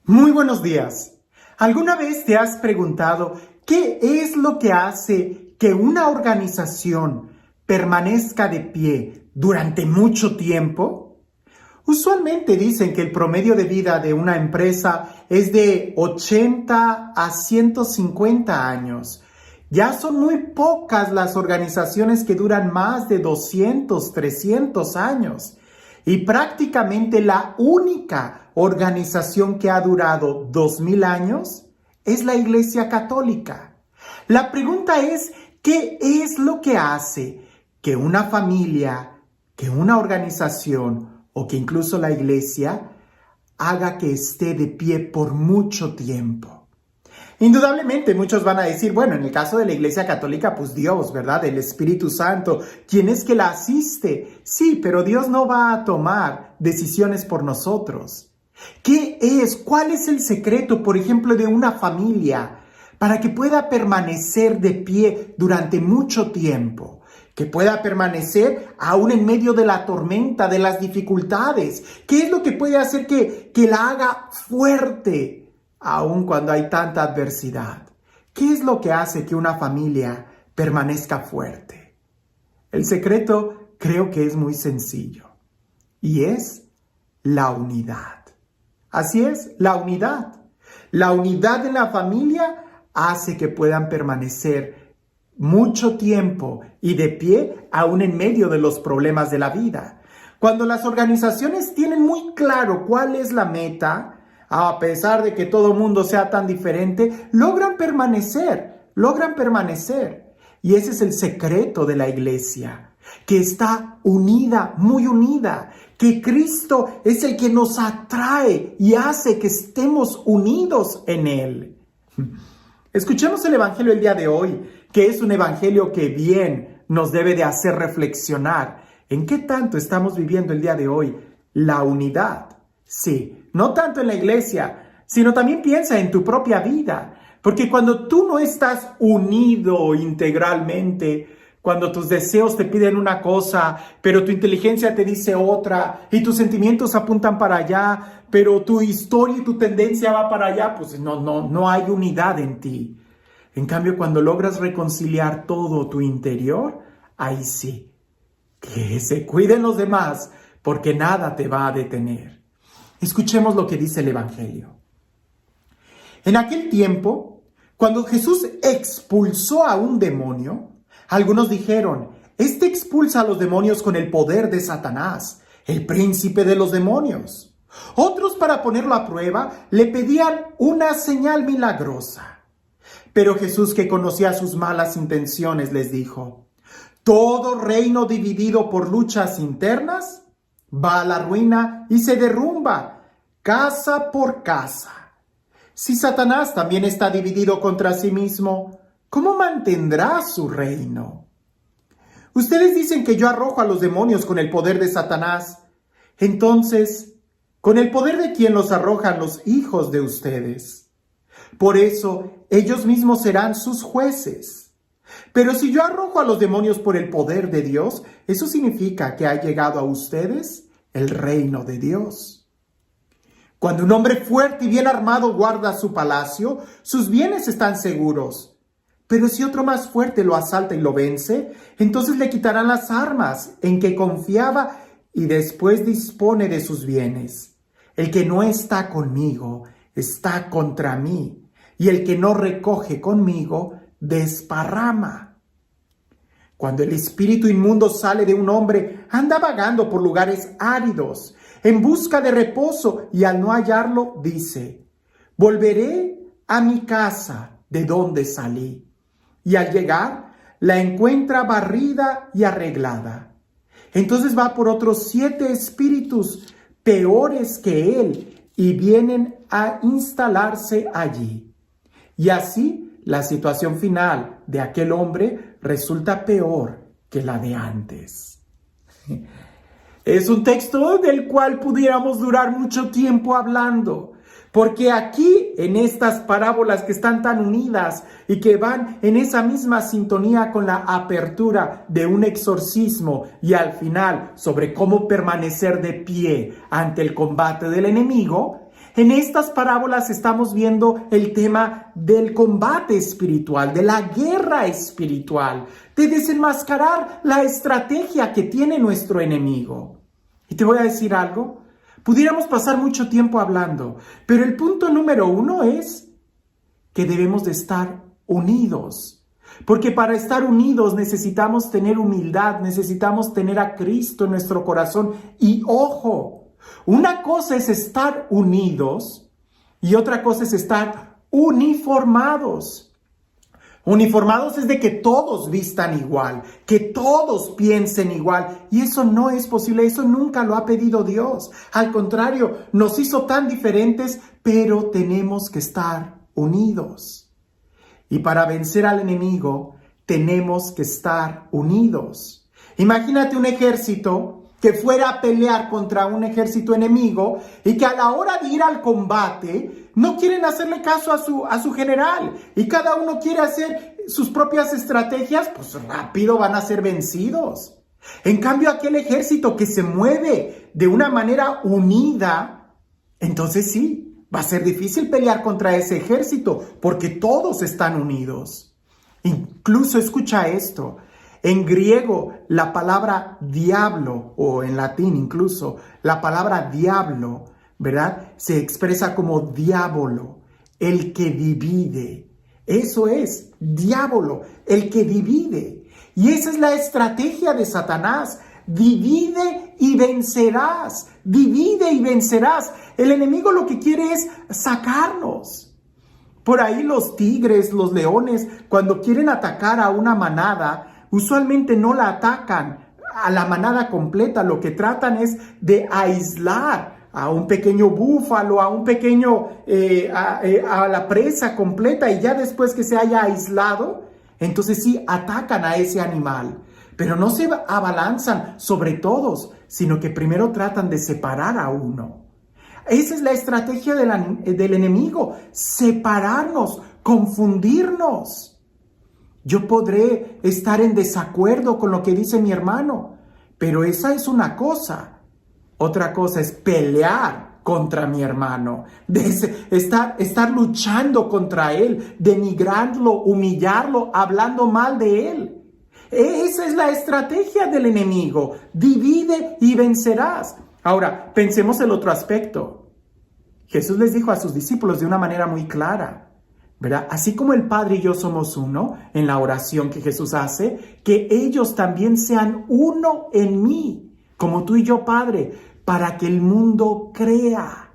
Muy buenos días. ¿Alguna vez te has preguntado qué es lo que hace que una organización permanezca de pie durante mucho tiempo? Usualmente dicen que el promedio de vida de una empresa es de 80 a 150 años. Ya son muy pocas las organizaciones que duran más de 200, 300 años. Y prácticamente la única organización que ha durado 2000 años es la Iglesia Católica. La pregunta es, ¿qué es lo que hace que una familia, que una organización o que incluso la Iglesia haga que esté de pie por mucho tiempo? Indudablemente muchos van a decir, bueno, en el caso de la Iglesia Católica, pues Dios, ¿verdad? El Espíritu Santo, ¿quién es que la asiste? Sí, pero Dios no va a tomar decisiones por nosotros. ¿Qué es? ¿Cuál es el secreto, por ejemplo, de una familia para que pueda permanecer de pie durante mucho tiempo? Que pueda permanecer aún en medio de la tormenta, de las dificultades. ¿Qué es lo que puede hacer que la haga fuerte? Aun cuando hay tanta adversidad. ¿Qué es lo que hace que una familia permanezca fuerte? El secreto creo que es muy sencillo y es la unidad. Así es, la unidad. La unidad de la familia hace que puedan permanecer mucho tiempo y de pie aún en medio de los problemas de la vida. Cuando las organizaciones tienen muy claro cuál es la meta, a pesar de que todo el mundo sea tan diferente, logran permanecer. Y ese es el secreto de la iglesia, que está unida, muy unida, que Cristo es el que nos atrae y hace que estemos unidos en Él. Escuchemos el evangelio el día de hoy, que es un evangelio que bien nos debe de hacer reflexionar. ¿En qué tanto estamos viviendo el día de hoy la unidad? Sí, no tanto en la iglesia, sino también piensa en tu propia vida. Porque cuando tú no estás unido integralmente, cuando tus deseos te piden una cosa, pero tu inteligencia te dice otra, y tus sentimientos apuntan para allá, pero tu historia y tu tendencia va para allá, pues no hay unidad en ti. En cambio, cuando logras reconciliar todo tu interior, ahí sí, que se cuiden los demás, porque nada te va a detener. Escuchemos lo que dice el Evangelio. En aquel tiempo, cuando Jesús expulsó a un demonio, algunos dijeron, este expulsa a los demonios con el poder de Satanás, el príncipe de los demonios. Otros, para ponerlo a prueba, le pedían una señal milagrosa. Pero Jesús, que conocía sus malas intenciones, les dijo, todo reino dividido por luchas internas va a la ruina y se derrumba, casa por casa. Si Satanás también está dividido contra sí mismo, ¿cómo mantendrá su reino? Ustedes dicen que yo arrojo a los demonios con el poder de Satanás. Entonces, ¿con el poder de quién los arrojan los hijos de ustedes? Por eso, ellos mismos serán sus jueces. Pero si yo arrojo a los demonios por el poder de Dios, eso significa que ha llegado a ustedes el reino de Dios. Cuando un hombre fuerte y bien armado guarda su palacio, sus bienes están seguros. Pero si otro más fuerte lo asalta y lo vence, entonces le quitarán las armas en que confiaba y después dispone de sus bienes. El que no está conmigo está contra mí, y el que no recoge conmigo desparrama. Cuando el espíritu inmundo sale de un hombre, anda vagando por lugares áridos, en busca de reposo, y al no hallarlo, dice, volveré a mi casa de donde salí. Y al llegar, la encuentra barrida y arreglada. Entonces va por otros 7 espíritus peores que él, y vienen a instalarse allí. Y así, la situación final de aquel hombre resulta peor que la de antes. Es un texto del cual pudiéramos durar mucho tiempo hablando, porque aquí, en estas parábolas que están tan unidas y que van en esa misma sintonía con la apertura de un exorcismo y al final sobre cómo permanecer de pie ante el combate del enemigo, En estas parábolas estamos viendo el tema del combate espiritual, de la guerra espiritual, de desenmascarar la estrategia que tiene nuestro enemigo. Y te voy a decir algo, pudiéramos pasar mucho tiempo hablando, pero el punto número 1 es que debemos de estar unidos. Porque para estar unidos necesitamos tener humildad, necesitamos tener a Cristo en nuestro corazón. Y ojo, una cosa es estar unidos y otra cosa es estar uniformados. Uniformados es de que todos vistan igual, que todos piensen igual. Y eso no es posible, eso nunca lo ha pedido Dios. Al contrario, nos hizo tan diferentes, pero tenemos que estar unidos. Y para vencer al enemigo, tenemos que estar unidos. Imagínate un ejército que fuera a pelear contra un ejército enemigo y que a la hora de ir al combate no quieren hacerle caso a su general y cada uno quiere hacer sus propias estrategias, pues rápido van a ser vencidos. En cambio, aquel ejército que se mueve de una manera unida, entonces sí, va a ser difícil pelear contra ese ejército porque todos están unidos. Incluso escucha esto. En griego, la palabra diablo, o en latín incluso, la palabra diablo, ¿verdad? Se expresa como diabolo, el que divide. Eso es, diablo, el que divide. Y esa es la estrategia de Satanás. Divide y vencerás. Divide y vencerás. El enemigo lo que quiere es sacarnos. Por ahí los tigres, los leones, cuando quieren atacar a una manada, usualmente no la atacan a la manada completa, lo que tratan es de aislar a un pequeño búfalo, a un pequeño, a la presa completa, y ya después que se haya aislado, entonces sí atacan a ese animal. Pero no se abalanzan sobre todos, sino que primero tratan de separar a uno. Esa es la estrategia del enemigo, separarnos, confundirnos. Yo podré estar en desacuerdo con lo que dice mi hermano, pero esa es una cosa. Otra cosa es pelear contra mi hermano, estar luchando contra él, denigrándolo, humillarlo, hablando mal de él. Esa es la estrategia del enemigo. Divide y vencerás. Ahora, pensemos el otro aspecto. Jesús les dijo a sus discípulos de una manera muy clara, ¿verdad? Así como el Padre y yo somos uno en la oración que Jesús hace, que ellos también sean uno en mí, como tú y yo, Padre, para que el mundo crea.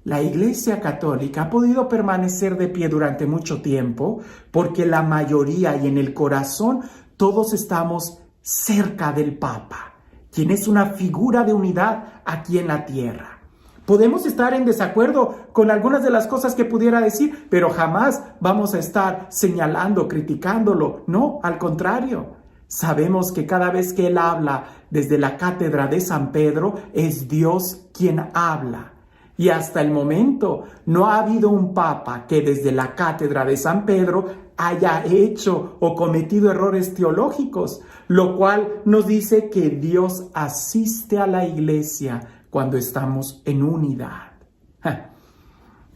La Iglesia Católica ha podido permanecer de pie durante mucho tiempo porque la mayoría y en el corazón todos estamos cerca del Papa, quien es una figura de unidad aquí en la tierra. Podemos estar en desacuerdo con algunas de las cosas que pudiera decir, pero jamás vamos a estar señalando, criticándolo. No, al contrario. Sabemos que cada vez que Él habla desde la cátedra de San Pedro, es Dios quien habla. Y hasta el momento no ha habido un papa que desde la cátedra de San Pedro haya hecho o cometido errores teológicos, lo cual nos dice que Dios asiste a la iglesia cuando estamos en unidad.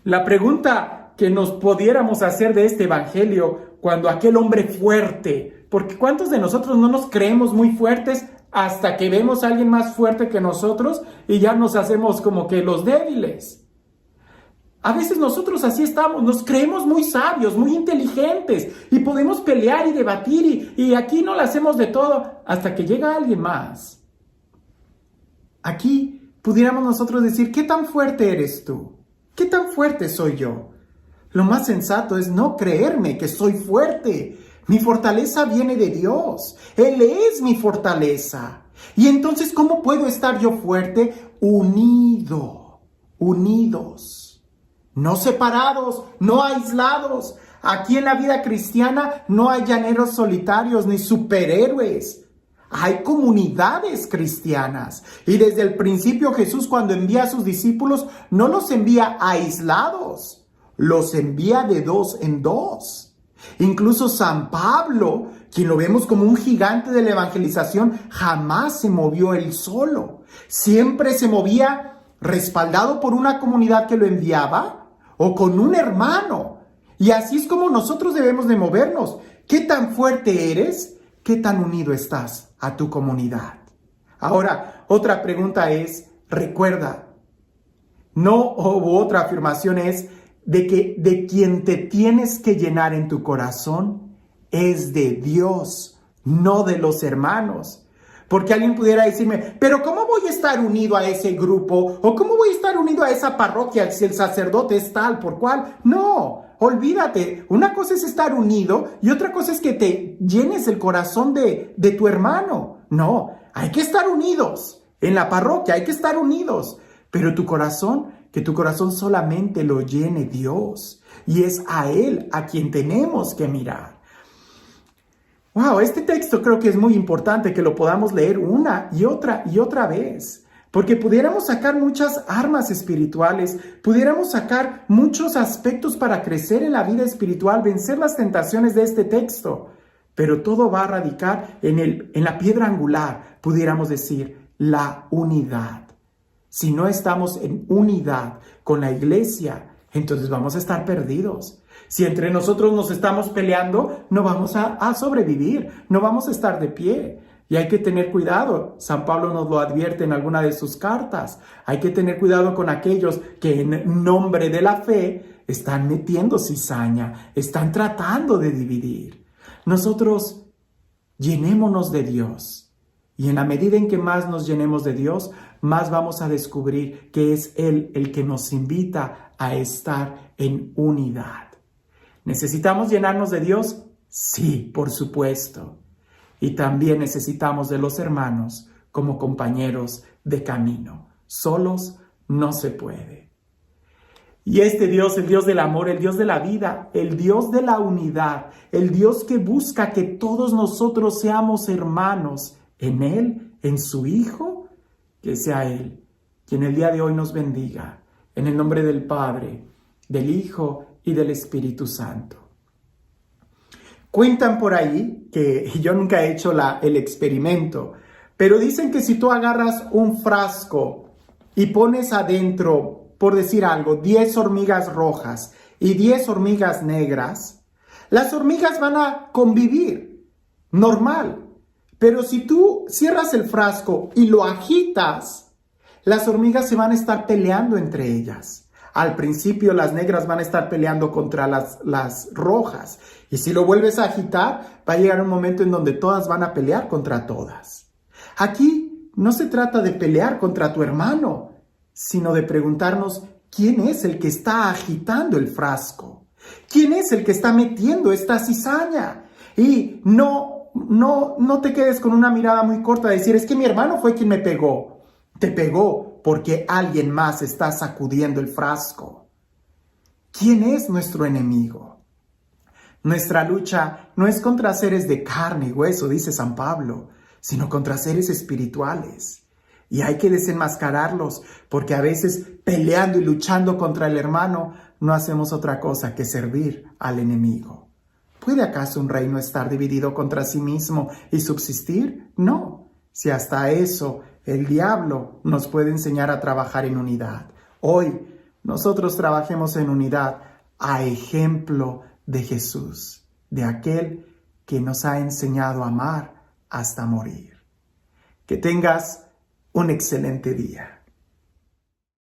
La pregunta que nos pudiéramos hacer de este evangelio cuando aquel hombre fuerte, porque ¿cuántos de nosotros no nos creemos muy fuertes hasta que vemos a alguien más fuerte que nosotros y ya nos hacemos como que los débiles? A veces nosotros así estamos, nos creemos muy sabios, muy inteligentes y podemos pelear y debatir y aquí no lo hacemos de todo hasta que llega alguien más. Aquí pudiéramos nosotros decir, ¿qué tan fuerte eres tú? ¿Qué tan fuerte soy yo? Lo más sensato es no creerme que soy fuerte. Mi fortaleza viene de Dios. Él es mi fortaleza. Y entonces, ¿cómo puedo estar yo fuerte? Unido, unidos. No separados, no aislados. Aquí en la vida cristiana no hay llaneros solitarios ni superhéroes. Hay comunidades cristianas. Y desde el principio Jesús, cuando envía a sus discípulos, no los envía aislados. Los envía de dos en dos. Incluso San Pablo, quien lo vemos como un gigante de la evangelización, jamás se movió él solo. Siempre se movía respaldado por una comunidad que lo enviaba o con un hermano. Y así es como nosotros debemos de movernos. ¿Qué tan fuerte eres? ¿Qué tan unido estás a tu comunidad? Ahora, otra pregunta es, recuerda, otra afirmación es de que de quien te tienes que llenar en tu corazón es de Dios, no de los hermanos. Porque alguien pudiera decirme, pero ¿cómo voy a estar unido a ese grupo? ¿O cómo voy a estar unido a esa parroquia si el sacerdote es tal por cual? No, olvídate. Una cosa es estar unido y otra cosa es que te llenes el corazón de tu hermano. No, hay que estar unidos. En la parroquia hay que estar unidos. Pero que tu corazón solamente lo llene Dios. Y es a Él a quien tenemos que mirar. Wow, este texto creo que es muy importante que lo podamos leer una y otra vez, porque pudiéramos sacar muchas armas espirituales, pudiéramos sacar muchos aspectos para crecer en la vida espiritual, vencer las tentaciones de este texto, pero todo va a radicar en la piedra angular, pudiéramos decir, la unidad. Si no estamos en unidad con la iglesia, entonces vamos a estar perdidos. Si entre nosotros nos estamos peleando, no vamos a sobrevivir, no vamos a estar de pie. Y hay que tener cuidado. San Pablo nos lo advierte en alguna de sus cartas. Hay que tener cuidado con aquellos que en nombre de la fe están metiendo cizaña, están tratando de dividir. Nosotros llenémonos de Dios. Y en la medida en que más nos llenemos de Dios, más vamos a descubrir que es Él el que nos invita a estar en unidad. ¿Necesitamos llenarnos de Dios? Sí, por supuesto. Y también necesitamos de los hermanos como compañeros de camino. Solos no se puede. Y este Dios, el Dios del amor, el Dios de la vida, el Dios de la unidad, el Dios que busca que todos nosotros seamos hermanos en Él, en su Hijo, que sea Él quien el día de hoy nos bendiga. En el nombre del Padre, del Hijo y del Espíritu Santo. Cuentan por ahí, que yo nunca he hecho el experimento, pero dicen que si tú agarras un frasco y pones adentro, por decir algo, 10 hormigas rojas y 10 hormigas negras, las hormigas van a convivir, normal. Pero si tú cierras el frasco y lo agitas, las hormigas se van a estar peleando entre ellas. Al principio las negras van a estar peleando contra las rojas. Y si lo vuelves a agitar, va a llegar un momento en donde todas van a pelear contra todas. Aquí no se trata de pelear contra tu hermano, sino de preguntarnos quién es el que está agitando el frasco. ¿Quién es el que está metiendo esta cizaña? Y no te quedes con una mirada muy corta de decir, es que mi hermano fue quien me pegó. Te pegó porque alguien más está sacudiendo el frasco. ¿Quién es nuestro enemigo? Nuestra lucha no es contra seres de carne y hueso, dice San Pablo, sino contra seres espirituales. Y hay que desenmascararlos, porque a veces peleando y luchando contra el hermano, no hacemos otra cosa que servir al enemigo. ¿Puede acaso un reino estar dividido contra sí mismo y subsistir? No. Si hasta eso el diablo nos puede enseñar a trabajar en unidad. Hoy nosotros trabajemos en unidad a ejemplo de Jesús, de aquel que nos ha enseñado a amar hasta morir. Que tengas un excelente día.